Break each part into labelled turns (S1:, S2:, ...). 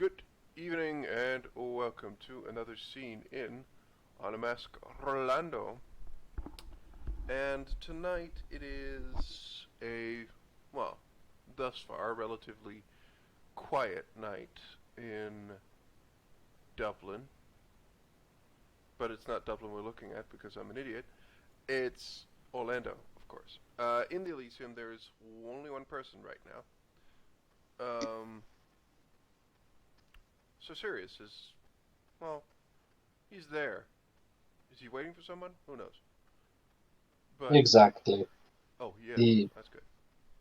S1: Good evening and welcome to another scene in On a Mask Orlando. And tonight it is well, thus far, relatively quiet night in Dublin. But it's not Dublin we're looking at because I'm an idiot. It's Orlando, of course. In the Elysium, there is only one person right now. So Sirius is, well, he's there. Is he waiting for someone? Who knows? But
S2: Exactly.
S1: oh, he is.
S2: The
S1: That's good.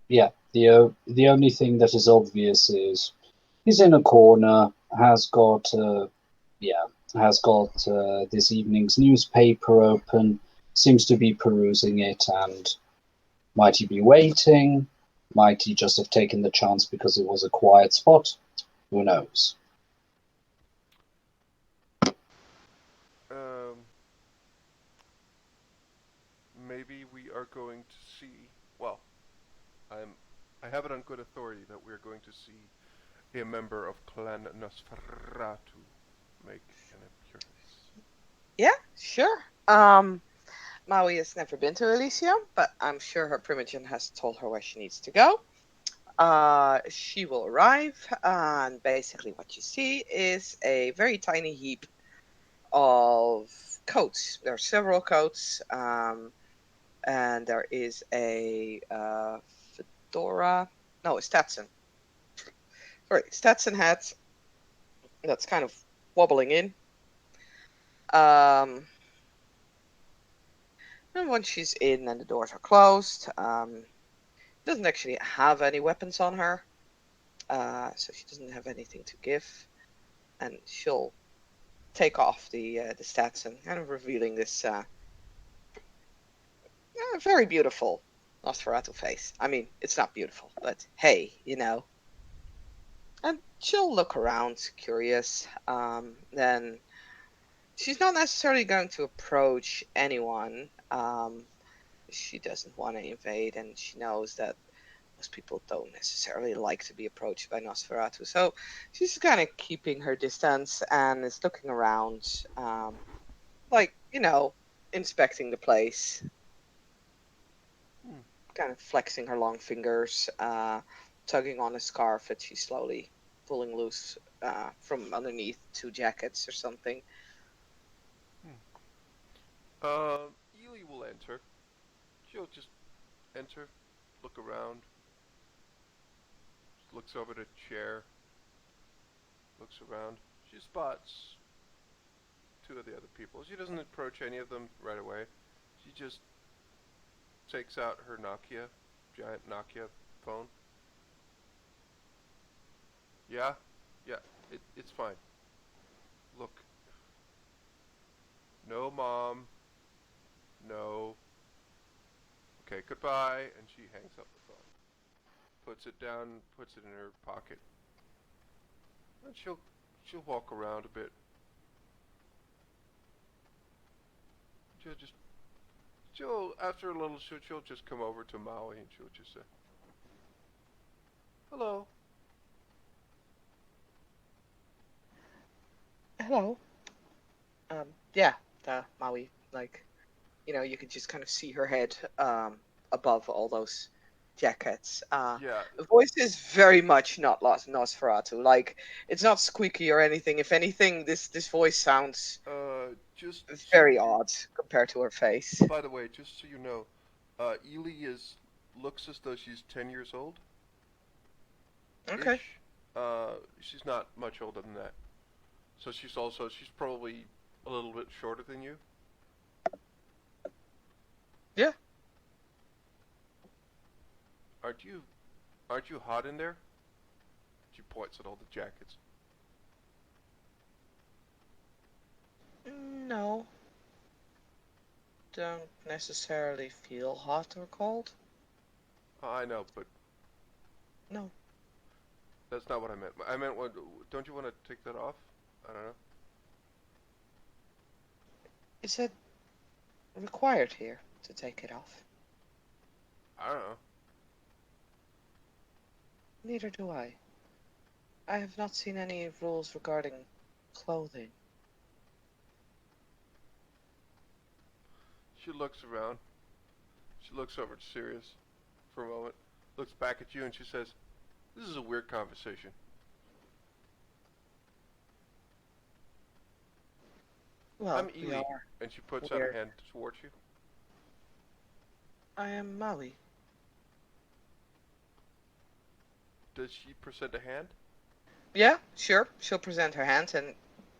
S2: yeah, the only thing that is obvious is he's in a corner, yeah, has got this evening's newspaper open, seems to be perusing it, and might he be waiting? Might he just have taken the chance because it was a quiet spot? Who knows?
S1: Um, Maybe we are going to see. Well, I'm. I have it on good authority that we are going to see a member of Clan Nosferatu make an appearance.
S3: Yeah, sure. Maui has never been to Elysium, but I'm sure her primogen has told her where she needs to go. She will arrive, and basically what you see is a very tiny heap of coats. There are several coats, and there is a fedora. No, a Stetson. Sorry, Stetson hat that's kind of wobbling in. Um, and once she's in and the doors are closed, doesn't actually have any weapons on her, so she doesn't have anything to give, and she'll take off the Stetson, kind of revealing this very beautiful Nosferatu face. I mean, it's not beautiful, but hey. And she'll look around, curious. Then she's not necessarily going to approach anyone. She doesn't want to invade, and she knows that most people don't necessarily like to be approached by Nosferatu. So she's kind of keeping her distance and is looking around, like, inspecting the place,
S1: Hmm.
S3: kind of flexing her long fingers, tugging on a scarf that she's slowly pulling loose from underneath two jackets or something.
S1: Hmm. Ely will enter. She'll just enter, look around, looks over the chair, looks around. She spots two of the other people. She doesn't approach any of them right away. She just takes out her giant Nokia phone. Yeah, yeah, it's fine. Look, no mom, no. Okay, goodbye. And she hangs up the phone, puts it down, puts it in her pocket, and she'll walk around a bit. She'll after a little she'll just come over to Maui and she'll just say hello.
S3: Hello. Yeah, Maui, like, you could just kind of see her head above all those jackets.
S1: Yeah,
S3: The voice is very much not Nosferatu. Like, it's not squeaky or anything. If anything, this voice sounds
S1: just so
S3: very
S1: you.
S3: odd compared to her face.
S1: By the way, just so you know, Ely is looks as though she's 10 years old
S3: Okay.
S1: ish. She's not much older than that. So she's probably a little bit shorter than you.
S3: Yeah.
S1: Aren't you aren't you hot in there? She points at all the jackets.
S3: No, don't necessarily feel hot or cold.
S1: I know, but
S3: No.
S1: that's not what I meant. I meant what? Don't you want to take that off? I don't know.
S3: Is it required here to take it off?
S1: I don't know.
S3: Neither do I. I have not seen any rules regarding clothing.
S1: She looks around. She looks over to Sirius for a moment, looks back at you, and she says, "This is a weird conversation."
S3: Well,
S1: I'm
S3: we
S1: Ely,
S3: are
S1: and she puts out a
S3: weird.
S1: hand towards you.
S3: I am Maui.
S1: Does she present a hand?
S3: Yeah, sure. She'll present her hand, and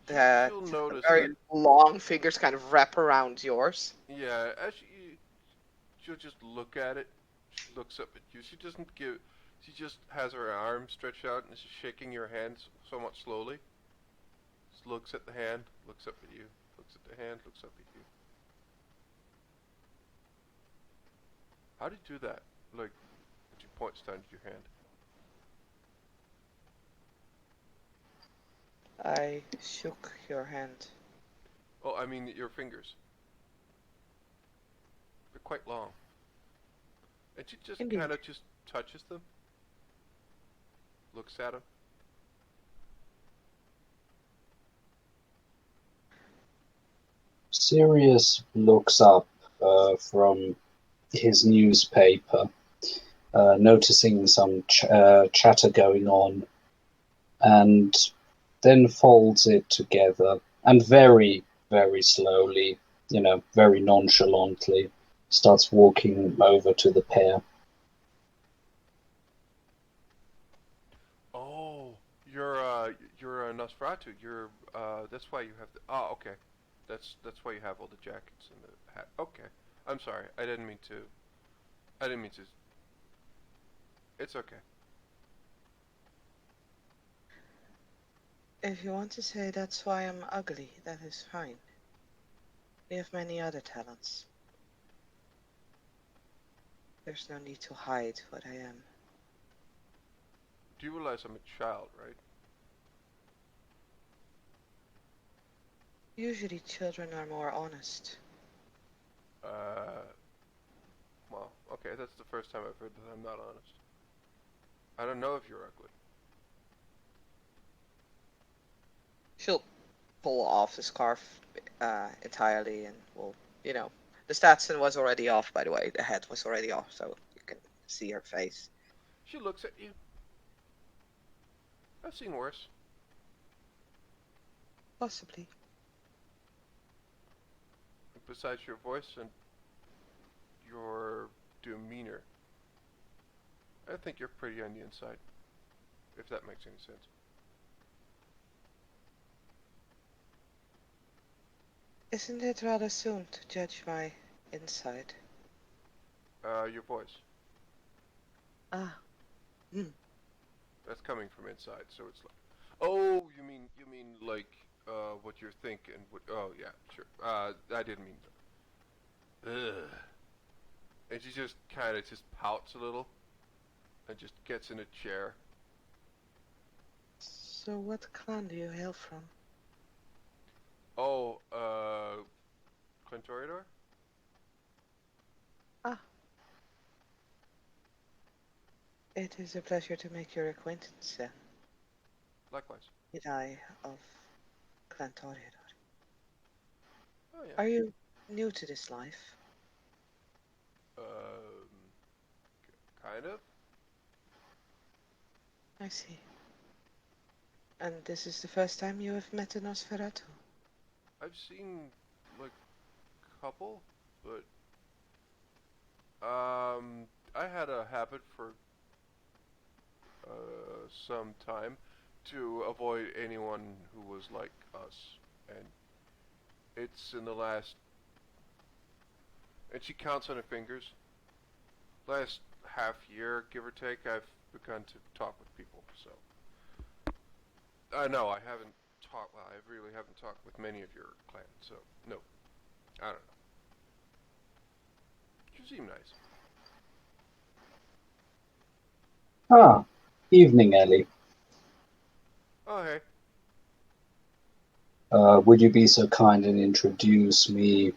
S3: the
S1: She'll notice
S3: very
S1: that.
S3: long fingers kind of wrap around yours.
S1: Yeah, she'll just look at it. She looks up at you. She doesn't give. She just has her arm stretched out and is shaking your hands somewhat slowly. Just looks at the hand, looks up at you, looks at the hand, looks up at you. How do you do that? Like, she points down to your hand.
S3: I shook your hand.
S1: Oh, I mean your fingers. They're quite long. And she just
S3: Indeed.
S1: kind of just touches them, looks at them.
S2: Sirius looks up from his newspaper, noticing some chatter going on, and then folds it together and very, very slowly, very nonchalantly, starts walking over to the pair.
S1: Oh, you're a Nosferatu. That's why you have the. Oh, okay. That's why you have all the jackets and the hat. Okay. I'm sorry. I didn't mean to. I didn't mean to. It's okay.
S3: If you want to say that's why I'm ugly, that is fine. We have many other talents. There's no need to hide what I am.
S1: Do you realize I'm a child, right?
S3: Usually children are more honest.
S1: Uh, well, okay. That's the first time I've heard that I'm not honest. I don't know if you're ugly.
S3: She'll pull off the scarf entirely and will, the Stetson was already off, by the way. The head was already off, so you can see her face.
S1: She looks at you. I've seen worse.
S3: Possibly.
S1: Besides your voice and your demeanor, I think you're pretty on the inside. If that makes any sense.
S3: Isn't it rather soon to judge my inside?
S1: Your voice.
S3: Ah.
S1: That's coming from inside, so it's like, oh, you mean like, what you're thinking. Oh, yeah, sure. I didn't mean that. Ugh. And she just kind of just pouts a little, and just gets in a chair.
S3: So what clan do you hail from?
S1: Oh, Clintoridor?
S3: Ah. It is a pleasure to make your acquaintance, then.
S1: Likewise.
S3: Idai of Clan Toreador.
S1: Oh, yeah.
S3: Are you new to this life?
S1: Kind of.
S3: I see. And this is the first time you have met a Nosferatu?
S1: I've seen, like, a couple, but, I had a habit for, some time to avoid anyone who was like us, and it's in the last, and she counts on her fingers, last half year, give or take, I've begun to talk with people, so. No, I haven't talked, well, I really haven't talked with many of your clan, so, no. I don't know. You seem nice.
S2: Ah, evening, Ellie.
S1: Oh, hey.
S2: Would you be so kind and introduce me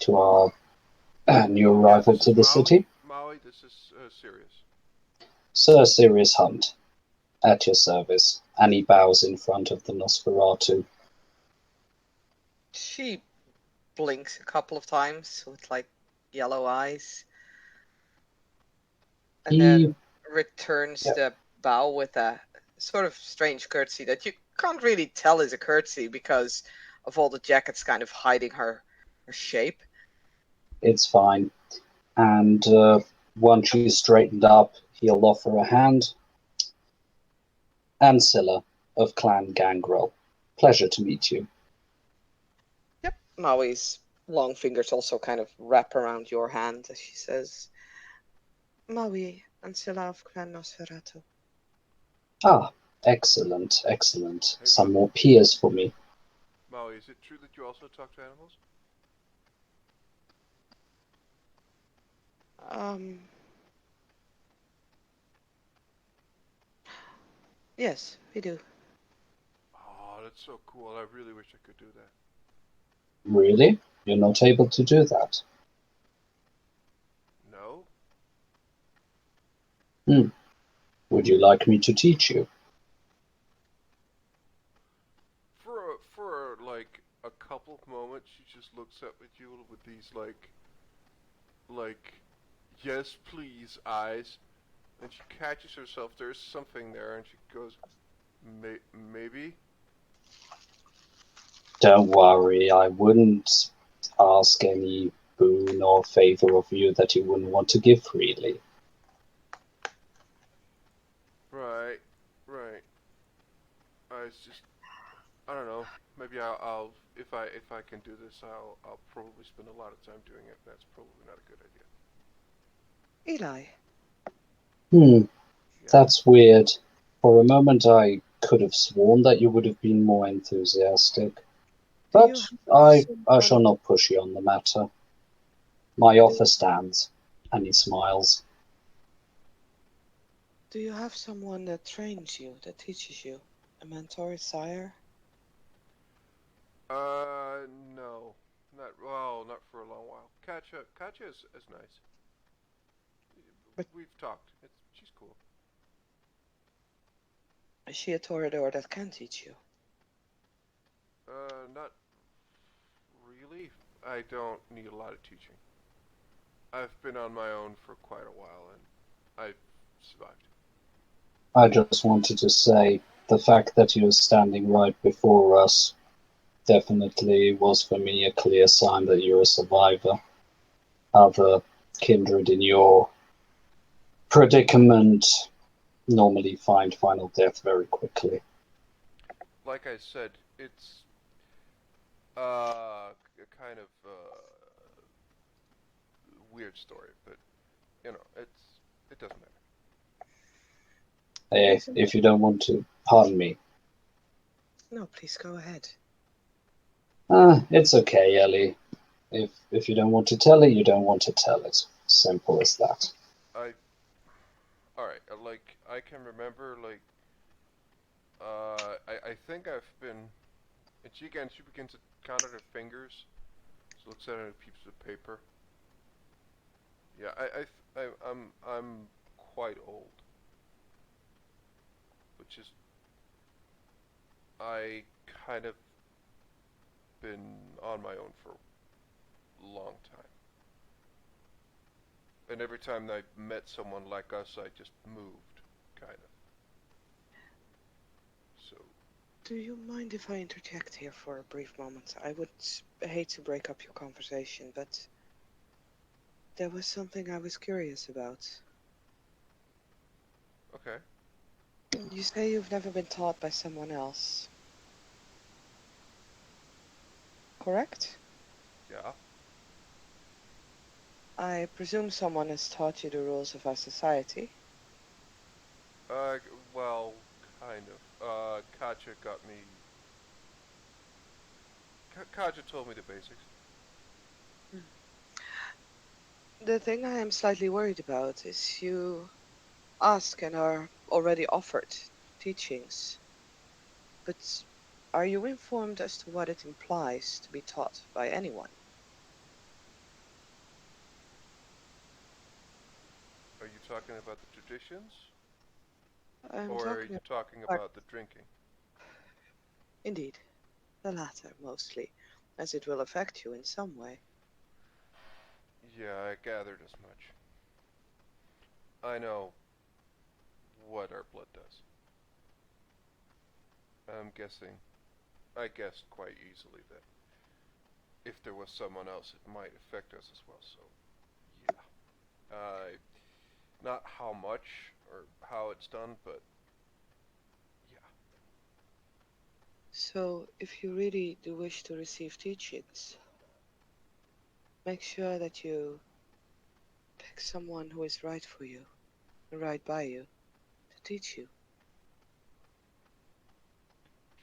S2: to our new
S1: Yeah,
S2: arrival
S1: this
S2: to
S1: is
S2: the
S1: Maui.
S2: city?
S1: Maui, this is Sirius.
S2: Sir Sirius Hunt. At your service. And he bows in front of the Nosferatu.
S3: She blinks a couple of times with like yellow eyes, and
S2: He,
S3: then returns
S2: yeah,
S3: the bow with a sort of strange curtsy that you can't really tell is a curtsy because of all the jackets kind of hiding her shape.
S2: it's fine. And once she's straightened up, he'll offer a hand. Ancilla of Clan Gangrel. Pleasure to meet you.
S3: Yep. Maui's long fingers also kind of wrap around your hand as she says, Maui, Ancilla of Clan Nosferatu.
S2: Ah, excellent, excellent.
S1: Hey,
S2: Some more peers for me.
S1: Maui, is it true that you also talk to animals?
S3: Um, yes, we do.
S1: Oh, that's so cool. I really wish I could do that.
S2: Really? You're not able to do that?
S1: No?
S2: Would you like me to teach you?
S1: For like a couple of moments, she just looks up at you with these like, yes please eyes, and she catches herself. There's something there, and she goes, maybe.
S2: Don't worry, I wouldn't ask any boon or favor of you that you wouldn't want to give freely.
S1: Right, right. It's just, I don't know. Maybe I'll if I can do this, I'll probably spend a lot of time doing it. That's probably not a good idea.
S3: Eli,
S2: Hmm,
S1: Yeah.
S2: that's weird. For a moment I could have sworn that you would have been more enthusiastic.
S3: do you
S2: But
S3: have
S2: I shall
S3: someone?
S2: not push you on the matter. My
S3: Do,
S2: offer stands. And he smiles.
S3: do you have someone that trains you, that teaches you? A mentor, sire?
S1: No, not well, not for a long while. Katja is nice.
S3: But
S1: We've talked. She's cool.
S3: is she a Toreador that can teach you?
S1: Not really. I don't need a lot of teaching. I've been on my own for quite a while, and I survived.
S2: I just wanted to say the fact that you're standing right before us definitely was for me a clear sign that you're a survivor. Other kindred in your predicament normally find final death very quickly.
S1: Like I said, it's a kind of weird story, but it doesn't matter.
S3: Isn't
S2: If you don't want to, pardon me.
S3: No, please go ahead.
S2: It's okay, Ellie. If you don't want to tell it, you don't want to tell it. Simple as that.
S1: I all right. Like I can remember, like I think I've been. And she begins to count on her fingers. She looks at it on a piece of paper. Yeah, I'm quite old, which is I kind of been on my own for a long time. And every time I met someone like us, I just moved, kind of. So,
S3: Do you mind if I interject here for a brief moment? I would hate to break up your conversation, but there was something I was curious about.
S1: okay,
S3: You say you've never been taught by someone else, correct?
S1: yeah.
S3: I presume someone has taught you the rules of our society.
S1: Uh, well, kind of. Katja got me. Katja told me the basics.
S3: Hmm. The thing I am slightly worried about is you ask and are already offered teachings, but are you informed as to what it implies to be taught by anyone?
S1: Are you talking about the traditions?
S3: I'm
S1: Or are
S3: talking
S1: you talking
S3: about,
S1: about the drinking?
S3: indeed, the latter mostly, as it will affect you in some way.
S1: Yeah, I gathered as much. I know what our blood does. I'm guessing. I guessed quite easily that if there was someone else, it might affect us as well. So, yeah. Not how much or how it's done, but yeah.
S3: So, if you really do wish to receive teachings, make sure that you pick someone who is right for you, and right by you, to teach you.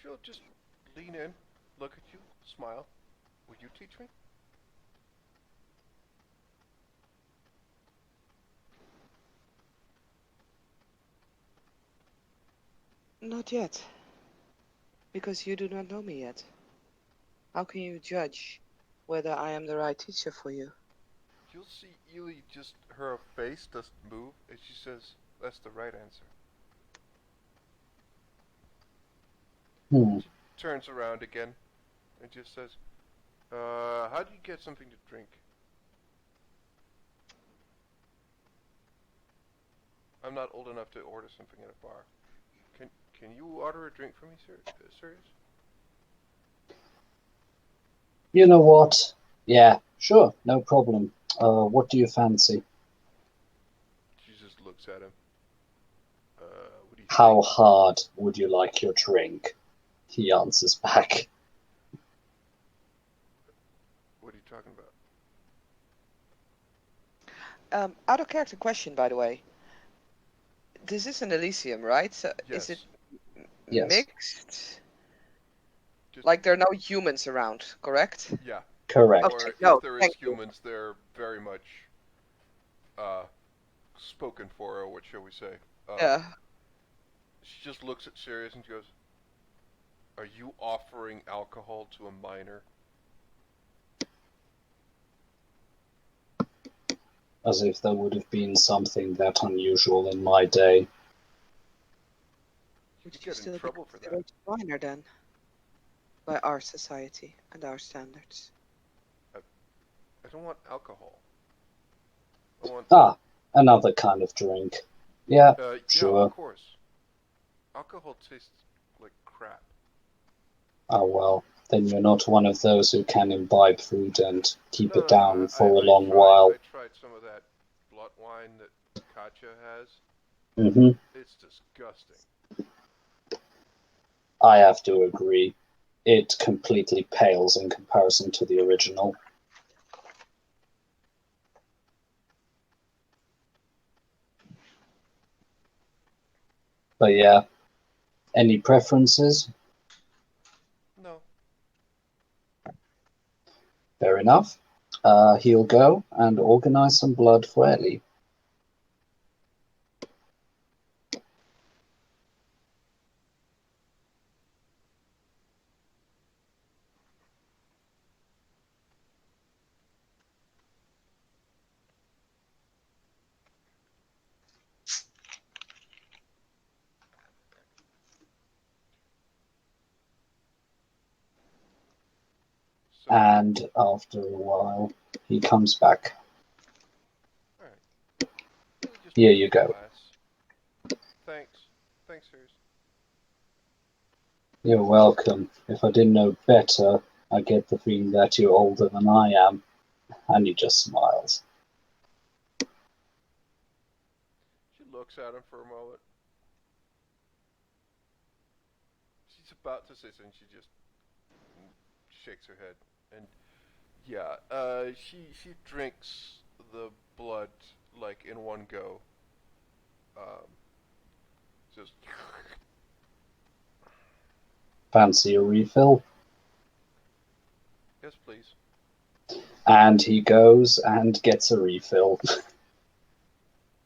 S1: She'll just lean in, look at you, smile. Will you teach me?
S3: Not yet, because you do not know me yet. How can you judge whether I am the right teacher for you?
S1: You'll see Ely just her face doesn't move and she says, "That's the right answer."
S2: Hmm.
S1: She turns around again and just says, how do you get something to drink? I'm not old enough to order something at a bar. Can you order a drink for me, serious?
S2: You know what? Yeah, sure, no problem. What do you fancy?
S1: She just looks at him. What do you
S2: How
S1: think?
S2: hard would you like your drink? He answers back.
S1: What are you talking about?
S3: Out of character question, by the way. This is an Elysium, right? So is it
S1: Yes.
S2: Yes,
S3: mixed?
S1: Just
S3: Like there are no humans around, correct?
S1: yeah.
S2: correct.
S3: Okay,
S1: Or if
S3: no,
S1: there is
S3: thank you.
S1: humans, they're very much uh spoken for, or what shall we say? Uh,
S3: Yeah.
S1: she just looks at Sirius and she goes, "Are you offering alcohol to a minor?"
S2: As if there would have been something that unusual in my day.
S1: You
S3: Would
S1: could
S3: you
S1: get in
S3: still be
S1: trouble for that.
S3: considered a minor then, by our society and our standards?
S1: I, I don't want alcohol. I want.
S2: Ah, another kind of drink. Yeah,
S1: Yeah, of
S2: sure.
S1: course. Alcohol tastes like crap.
S2: Oh well, then you're not one of those who can imbibe food and keep it
S1: No, no,
S2: down for a
S1: I
S2: long
S1: tried.
S2: while.
S1: I tried some of that blood wine that Katya has.
S2: Hmm.
S1: It's disgusting.
S2: I have to agree. It completely pales in comparison to the original. But yeah, any preferences?
S1: No.
S2: Fair enough. He'll go and organize some blood for Ellie.
S1: So,
S2: And after a while, he comes back.
S1: all right. Really just
S2: Here
S1: picks
S2: you
S1: up the
S2: go.
S1: glass. Thanks. Thanks, Sirius.
S2: You're welcome. If I didn't know better, I get the feeling that you're older than I am. And he just smiles.
S1: She looks at him for a moment. She's about to say something. She just shakes her head. And yeah, she drinks the blood like in one go. Um, just
S2: Fancy a refill?
S1: yes, please.
S2: And he goes and gets a refill.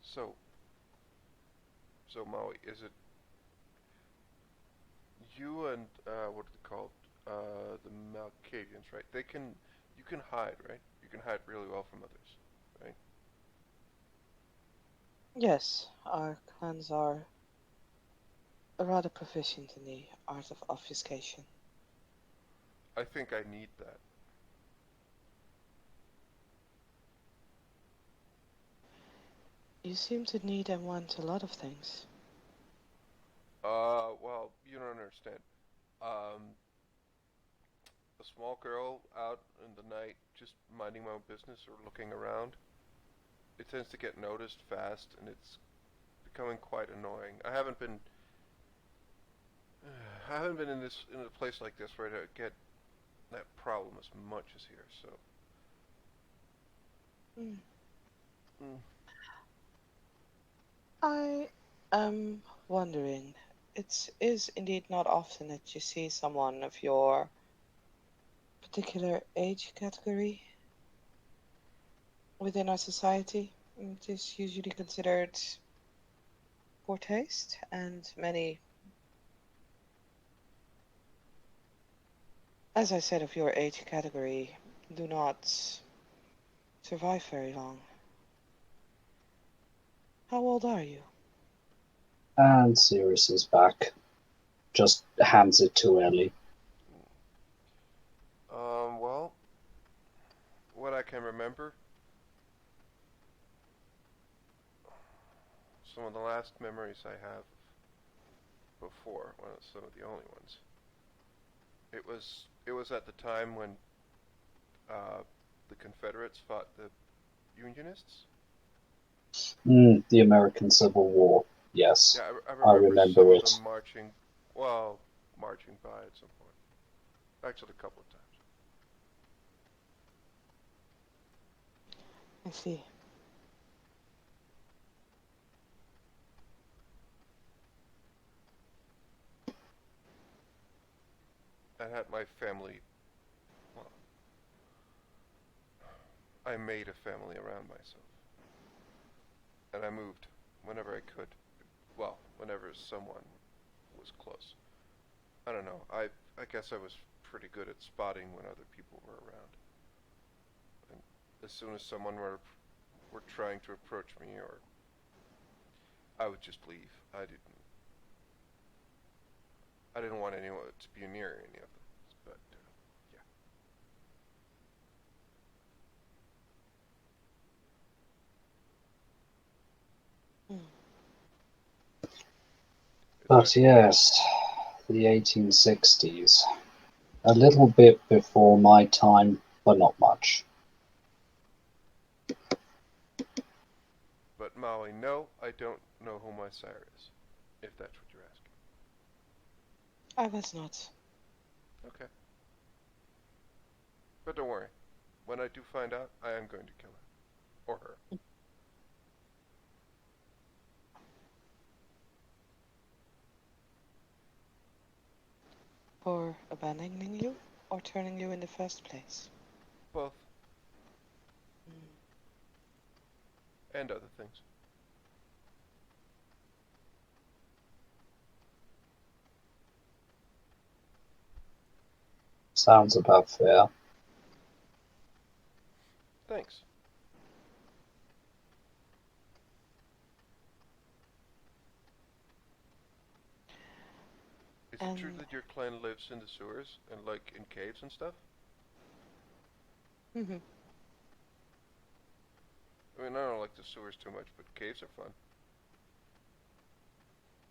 S1: So, so Maui, is it you and what are they called? The Malkavians, right? You can hide, right? You can hide really well from others, right?
S3: Yes, our clans are rather proficient in the art of obfuscation.
S1: I think I need that.
S3: You seem to need and want a lot of things.
S1: Well, you don't understand. Um, a small girl out in the night, just minding my own business or looking around, it tends to get noticed fast, and it's becoming quite annoying. I haven't been in a place like this where I get that problem as much as here. So,
S3: Hmm.
S1: mm,
S3: I am wondering. It is indeed not often that you see someone of your particular age category within our society. It is usually considered poor taste, and many, as I said, of your age category do not survive very long. How old are you?
S2: And Sirius is back. Just hands it to Ellie.
S1: well, what I can remember, some of the last memories I have before, well, some of the only ones. It was at the time when uh, the Confederates fought the Unionists.
S2: The American Civil War. Yes,
S1: Yeah, I
S2: I
S1: remember some
S2: remember
S1: of them
S2: it.
S1: marching by at some point. Actually, a couple of times.
S3: I see.
S1: I had my family. Well, I made a family around myself, and I moved whenever I could. Well, whenever someone was close. I don't know. I guess I was pretty good at spotting when other people were around. And as soon as someone were trying to approach me, or I would just leave. I didn't want anyone to be near any of them. But yeah,
S3: Hmm.
S1: it's
S2: But yes, the 1860s. A little bit before my time, but not much.
S1: But Maui, no, I don't know who my sire is. If that's what you're asking.
S3: I was not.
S1: Okay, but don't worry. When I do find out, I am going to kill her or her.
S3: For abandoning you or turning you in the first place?
S1: Both
S3: Hmm.
S1: and other things.
S2: Sounds about fair.
S1: Thanks. Is it true
S3: And
S1: that your clan lives in the sewers and like in caves and stuff?
S3: mhm.
S1: I mean, I don't like the sewers too much, but caves are fun.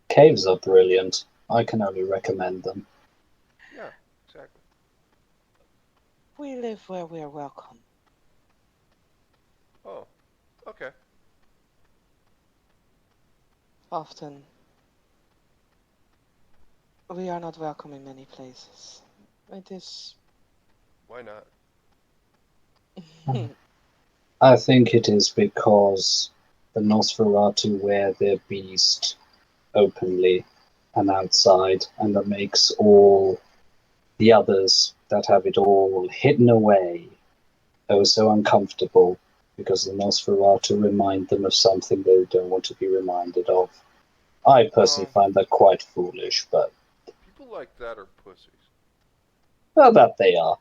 S2: Caves are brilliant. I can only recommend them.
S1: Yeah, exactly.
S3: We live where we are welcome.
S1: Oh, okay.
S3: Often we are not welcome in many places. It is.
S1: Why not?
S2: I think it is because the Nosferatu wear their beast openly and outside, and that makes all the others that have it all hidden away oh so uncomfortable because the Nosferatu remind them of something they don't want to be reminded of. I personally
S1: Oh,
S2: find that quite foolish, but
S1: people like that are pussies.
S2: well, that they are.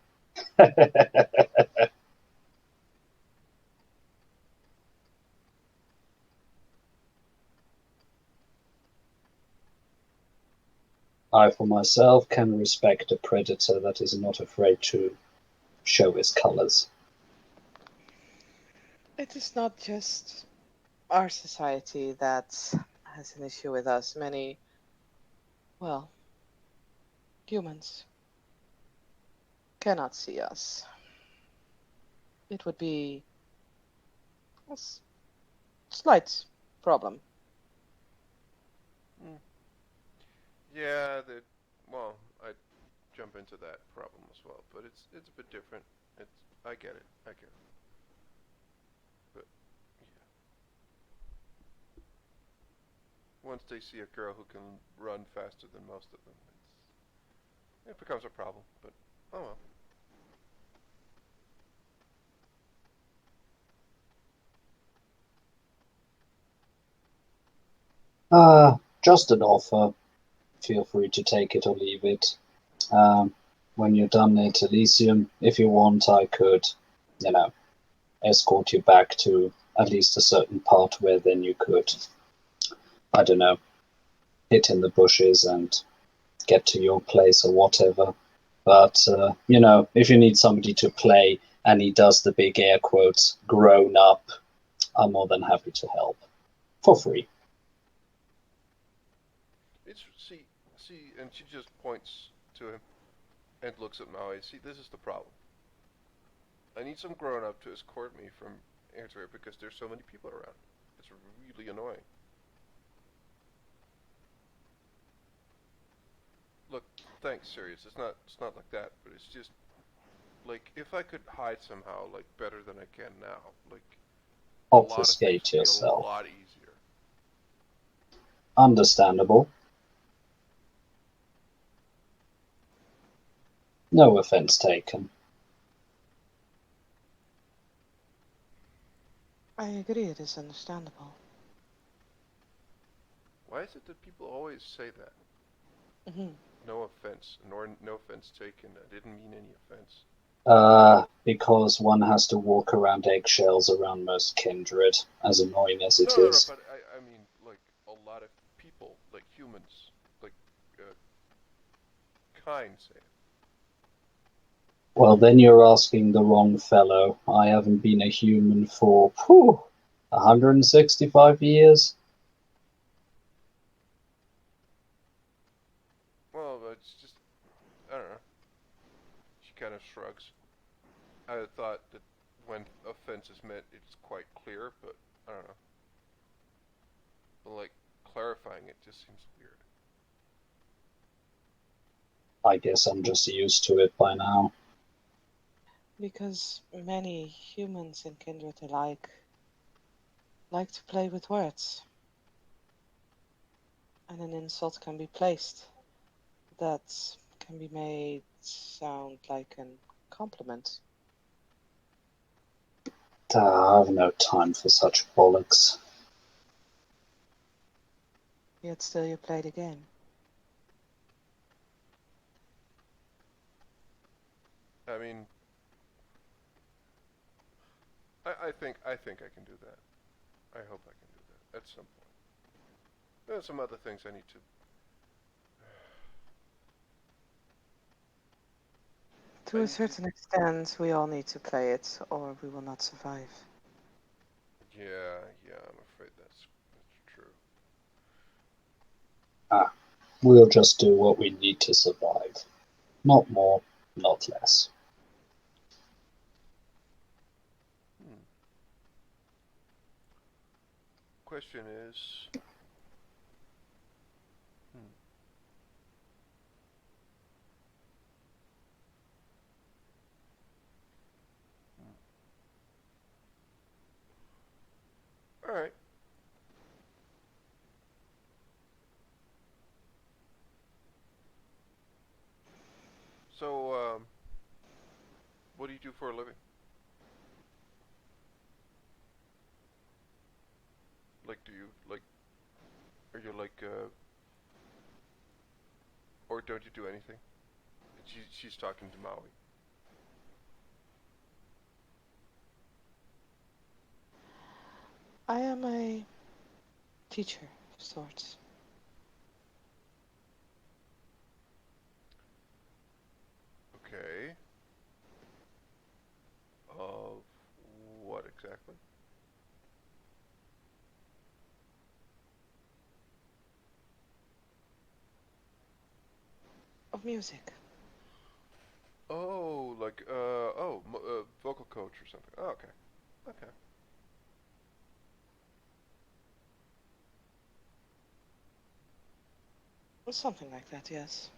S2: I, for myself, can respect a predator that is not afraid to show his colors.
S3: It is not just our society that has an issue with us. Many, well, humans cannot see us. It would be a slight problem.
S1: Mm. Yeah, well, I jump into that problem as well, but it's a bit different. It's I get it, I get it. But yeah, once they see a girl who can run faster than most of them, it becomes a problem. But oh well.
S2: Just an offer. Feel free to take it or leave it. Um, when you're done at Elysium, if you want, I could, you know, escort you back to at least a certain part where then you could, I don't know, hit in the bushes and get to your place or whatever. But, if you need somebody to play and he does the big air quotes, grown up, I'm more than happy to help. For free.
S1: It's see, and she just points to him and looks at Maui. See, this is the problem. I need some grown up to escort me from here to here because there's so many people around. It's really annoying. Look, thanks, serious. It's not like that, but it's just like if I could hide somehow, like better than I can now, like a lot of things
S2: Obfuscate
S1: would be a
S2: yourself.
S1: lot easier.
S2: Understandable. No offense taken.
S3: I agree, it is understandable.
S1: Why is it that people always say that?
S3: Hmm.
S1: No offense, nor no offense taken. I didn't mean any offense.
S2: Because one has to walk around eggshells around most kindred, as annoying as it
S1: No,
S2: is.
S1: but I mean like a lot of people, like humans, like uh, kind say it.
S2: Well, then you're asking the wrong fellow. I haven't been a human for 165 years.
S1: Well, but it's just I don't know. She kind of shrugs. I thought that when offense is meant, it's quite clear, but I don't know. But like clarifying it just seems weird.
S2: I guess I'm just used to it by now.
S3: Because many humans in Kindred alike like to play with words, and an insult can be placed that can be made sound like a compliment.
S2: I have no time for such bollocks.
S3: Yet still you play the game.
S1: I mean, I think I can do that. I hope I can do that at some point. There's some other things I need to.
S3: To
S1: I
S3: a
S1: need to.
S3: certain extent, we all need to play it, or we will not survive.
S1: Yeah, I'm afraid that's true.
S2: We'll just do what we need to survive. Not more, not less.
S1: Hmm. Question is, hmm. Hmm. All right. So, what do you do for a living? Like, do you like? Are you like, or don't you do anything? She's talking to Maui.
S3: I am a teacher of sorts. of music.
S1: Oh, like vocal coach or something. Oh, okay, okay.
S3: Something like that, yes.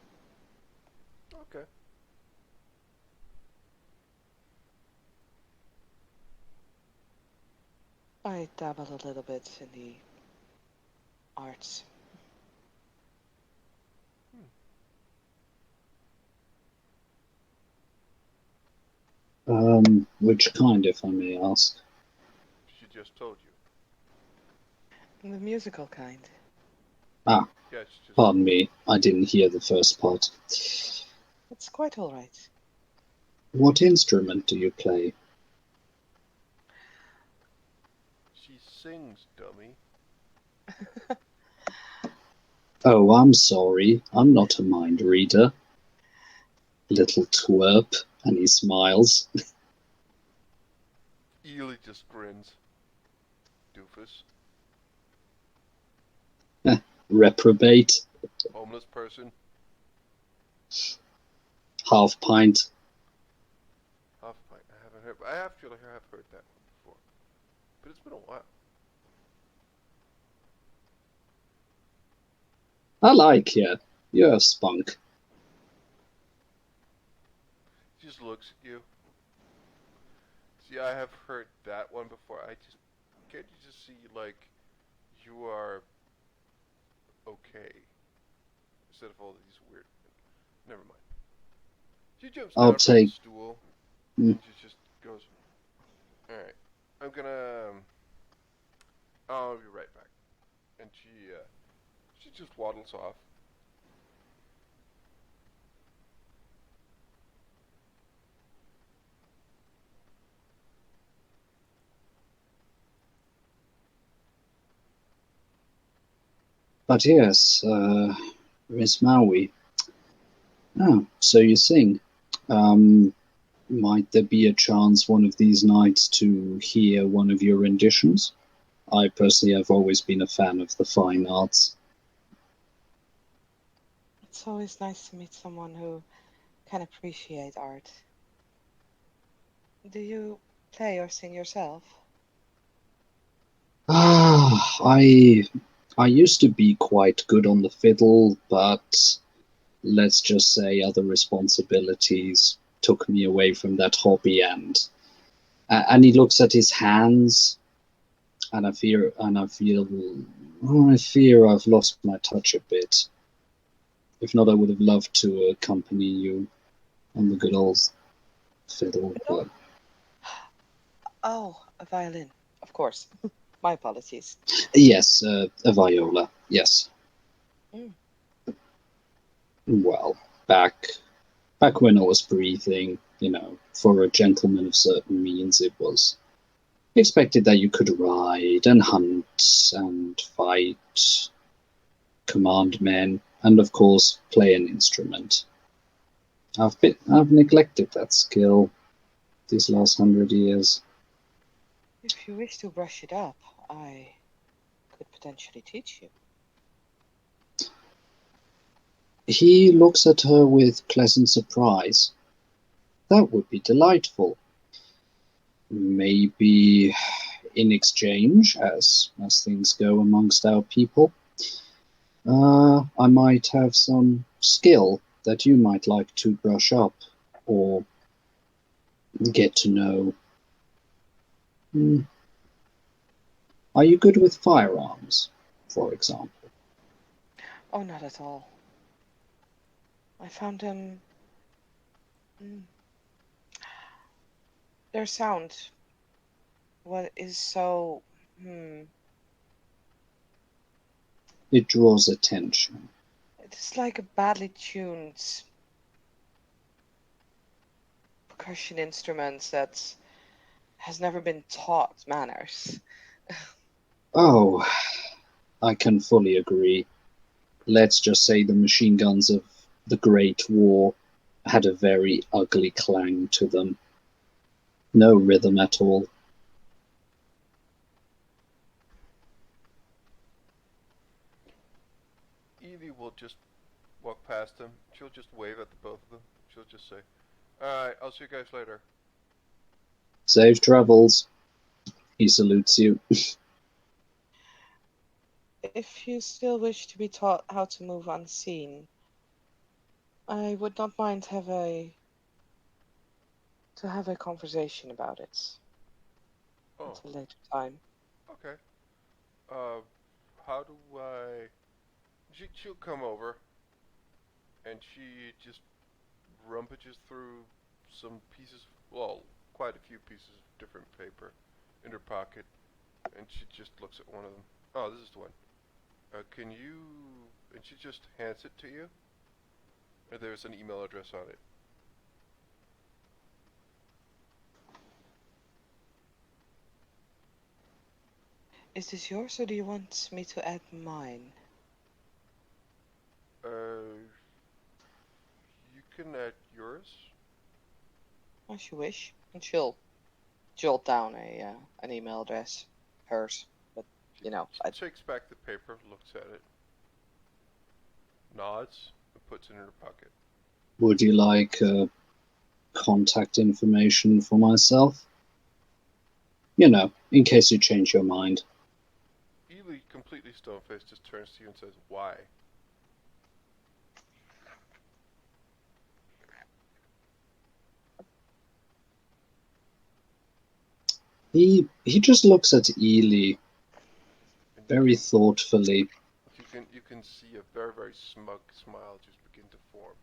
S1: Okay.
S3: I dabble a little bit in the arts.
S2: Which kind, if I may ask?
S1: She just told you.
S3: The musical kind.
S2: Ah,
S1: Yeah, she just
S2: pardon
S1: told you.
S2: me, I didn't hear the first part.
S3: It's quite all right.
S2: What instrument do you play?
S1: She sings, dummy.
S2: Oh, I'm sorry, I'm not a mind reader. Little twerp, and he smiles.
S1: Ely just grins. Doofus.
S2: Reprobate,
S1: Homeless person.
S2: half pint.
S1: Half pint. I haven't heard. I have feel like I have heard that one before, but it's been a while.
S2: I like you. You have spunk.
S1: She just looks at you. See, I have heard that one before. Can't you just see like you are okay instead of all these weird. Never mind. She jumps
S2: I'll
S1: down from the
S2: take.
S1: stool
S2: Mm,
S1: and she just goes, "All right, I'm gonna. I'll be right back." And she just waddles off.
S2: But yes, Miss Maui. Oh, so you sing. Um, might there be a chance one of these nights to hear one of your renditions? I personally have always been a fan of the fine arts.
S3: It's always nice to meet someone who can appreciate art. Do you play or sing yourself?
S2: Ah, I used to be quite good on the fiddle, but let's just say other responsibilities took me away from that hobby, and he looks at his hands, and I fear I've lost my touch a bit. If not, I would have loved to accompany you on the good old fiddle,
S3: Fiddle?
S2: but
S3: Oh, a violin. Of course. My apologies.
S2: yes, a viola, yes.
S3: Mm.
S2: Well, back when I was breathing, for a gentleman of certain means, it was expected that you could ride and hunt and fight, command men, and of course play an instrument. I've neglected that skill these last 100 years.
S3: If you wish to brush it up, I could potentially teach you.
S2: He looks at her with pleasant surprise. That would be delightful. Maybe in exchange, as things go amongst our people, I might have some skill that you might like to brush up or get to know. Hmm. Are you good with firearms, for example?
S3: Oh, not at all. I found them. Mm, their sound. What is so. Hmm.
S2: It draws attention.
S3: It's like a badly tuned percussion instrument that has never been taught manners.
S2: Oh, I can fully agree. Let's just say the machine guns of the Great War had a very ugly clang to them. No rhythm at all.
S1: Evie will just walk past them. She'll just wave at the both of them. She'll just say, "Alright, I'll see you guys later."
S2: Safe travels. He salutes you.
S3: If you still wish to be taught how to move unseen, I would not mind to have a conversation about it
S1: Oh,
S3: at a later time.
S1: okay. Uh, how do I... She'll come over, and she just rummages through some pieces, well, quite a few pieces of different paper in her pocket, and she just looks at one of them. Oh, this is the one. Can you... And she just hands it to you. And there's an email address on it.
S3: Is this yours, or do you want me to add mine?
S1: You can add yours.
S3: As you wish. And she'll jot down an email address, hers. But you know,
S1: She takes back the paper, looks at it, nods, and puts it in her pocket.
S2: Would you like contact information for myself? You know, in case you change your mind.
S1: Ely, completely stone-faced, just turns to you and says, "Why?"
S2: He just looks at Ely
S1: And
S2: very thoughtfully.
S1: you can see a very, very smug smile just begin to form.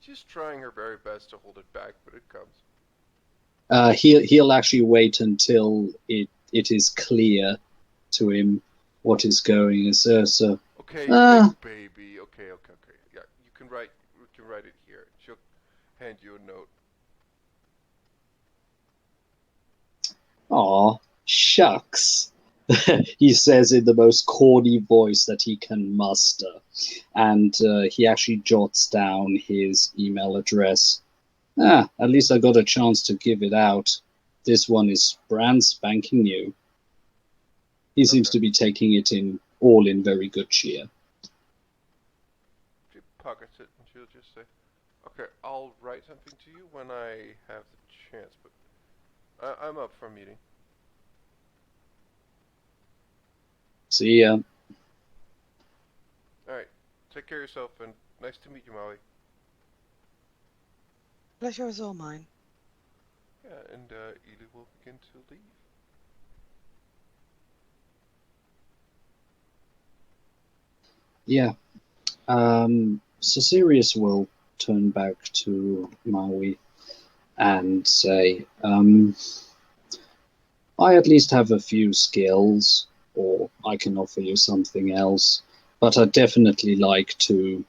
S1: She's trying her very best to hold it back, but it comes.
S2: He'll actually wait until it is clear to him what is going. So,
S1: Okay, big baby. Okay. Yeah, you can write it here. She'll hand you a note.
S2: aw, shucks. He says in the most corny voice that he can muster. And he actually jots down his email address. At least I got a chance to give it out. This one is brand spanking new. He seems to be taking it in very good cheer.
S1: She pockets it and she'll just say, "Okay, I'll write something to you when I have the chance, but I'm up for a meeting."
S2: See ya.
S1: Alright, take care of yourself, and nice to meet you, Molly.
S3: Pleasure is all mine.
S1: Yeah, and Ely will begin to leave.
S2: Yeah. So Sirius will turn back to Maui and say, I at least have a few skills, or I can offer you something else, but I'd definitely like to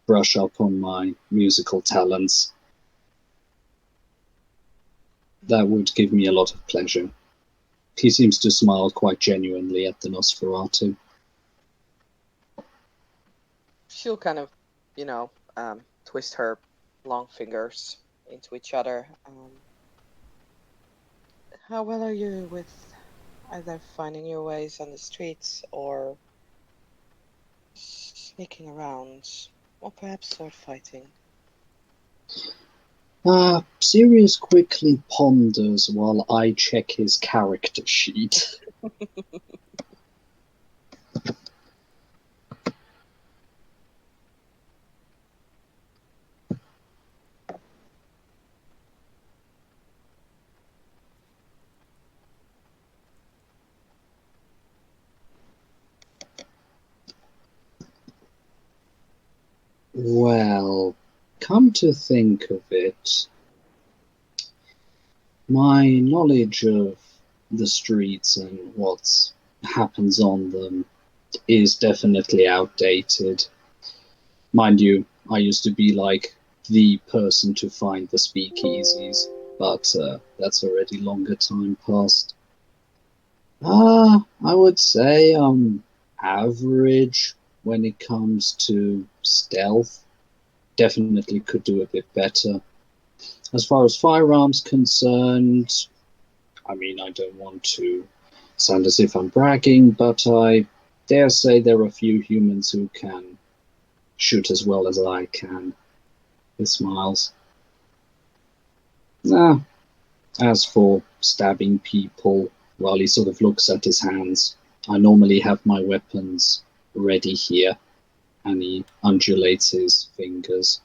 S2: brush up on my musical talents. That would give me a lot of pleasure. He seems to smile quite genuinely at the Nosferatu.
S3: She'll kind of, twist her long fingers into each other. How well are you with either finding your ways on the streets or sneaking around, or perhaps sword fighting?
S2: Sirius quickly ponders while I check his character sheet. Well, come to think of it, my knowledge of the streets and what happens on them is definitely outdated. Mind you, I used to be like the person to find the speakeasies, but that's already longer time past. I would say average when it comes to stealth. Definitely could do a bit better. As far as firearms concerned, I mean, I don't want to sound as if I'm bragging, but I dare say there are few humans who can shoot as well as I can. He smiles. Nah, as for stabbing people, well, he sort of looks at his hands. I normally have my weapons ready here, and he undulates his fingers,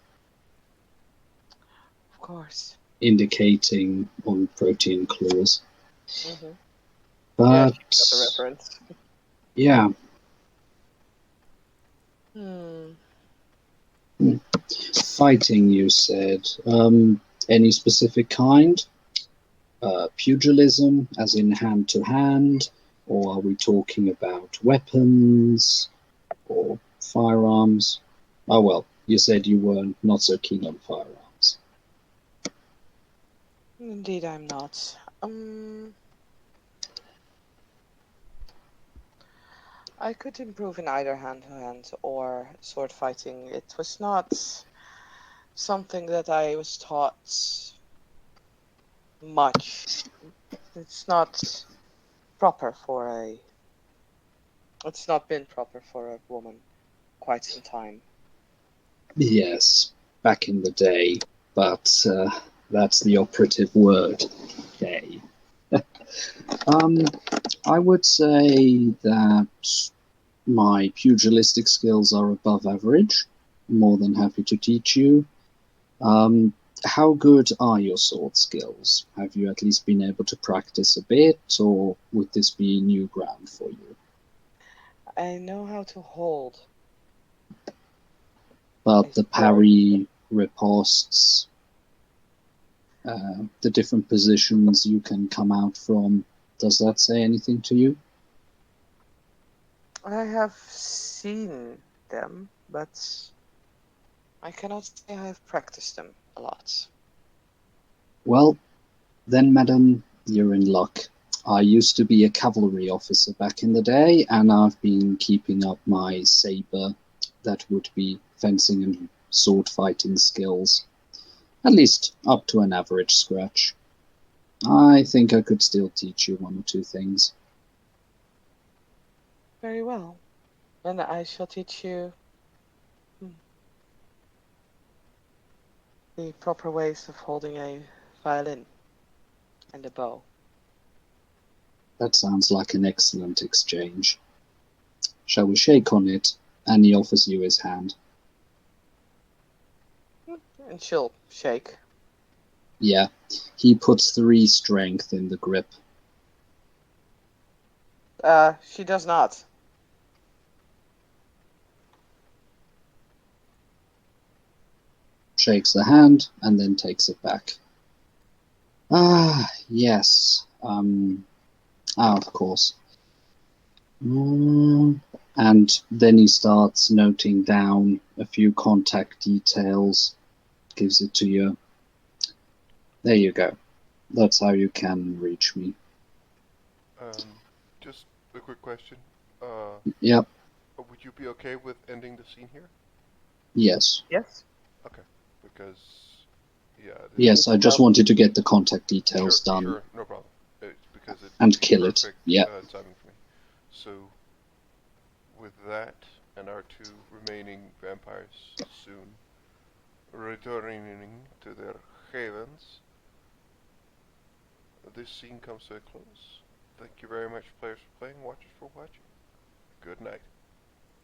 S3: Of course.
S2: indicating on protein claws.
S3: Mm-hmm. Yeah,
S2: But,
S3: she got the reference.
S2: yeah,
S3: Hmm.
S2: fighting, you said. Any specific kind? Pugilism, as in hand to hand? Or are we talking about weapons or firearms? Oh, well, you said you were not so keen on firearms.
S3: Indeed, I'm not. I could improve in either hand-to-hand or sword fighting. It was not something that I was taught much. It's not proper for a. It's not been proper for a woman quite some time.
S2: Yes, back in the day, but that's the operative word, day. um, I would say that my pugilistic skills are above average. More than happy to teach you. Um, how good are your sword skills? Have you at least been able to practice a bit, or would this be new ground for you?
S3: I know how to hold a
S2: But the
S3: sword.
S2: parry, riposts, the different positions you can come out from, does that say anything to you?
S3: I have seen them, but I cannot say I have practiced them a lot.
S2: Well, then, madam, you're in luck. I used to be a cavalry officer back in the day, and I've been keeping up my saber, that would be fencing and sword fighting skills, at least up to an average scratch. I think I could still teach you one or two things.
S3: Very well. And I shall teach you the proper ways of holding a violin and a bow.
S2: That sounds like an excellent exchange. Shall we shake on it? And he offers you his hand.
S3: And she'll shake.
S2: Yeah, he puts 3 strength in the grip.
S3: She does not.
S2: Shakes the hand and then takes it back. Ah, yes. Of course. And then he starts noting down a few contact details, gives it to you. There you go. That's how you can reach me.
S1: Just a quick question. Uh,
S2: Yep,
S1: would you be okay with ending the scene here?
S2: yes.
S3: Yes.
S1: Okay, because yeah,
S2: Yes, I just wanted to get the contact details
S1: sure,
S2: done
S1: sure, no problem. It's because it would
S2: and
S1: be
S2: kill it.
S1: perfect
S2: Yeah,
S1: timing for me. So, with that and our 2 remaining vampires soon returning to their havens, this scene comes to a close. Thank you very much, players, for playing, watchers for watching. Good night.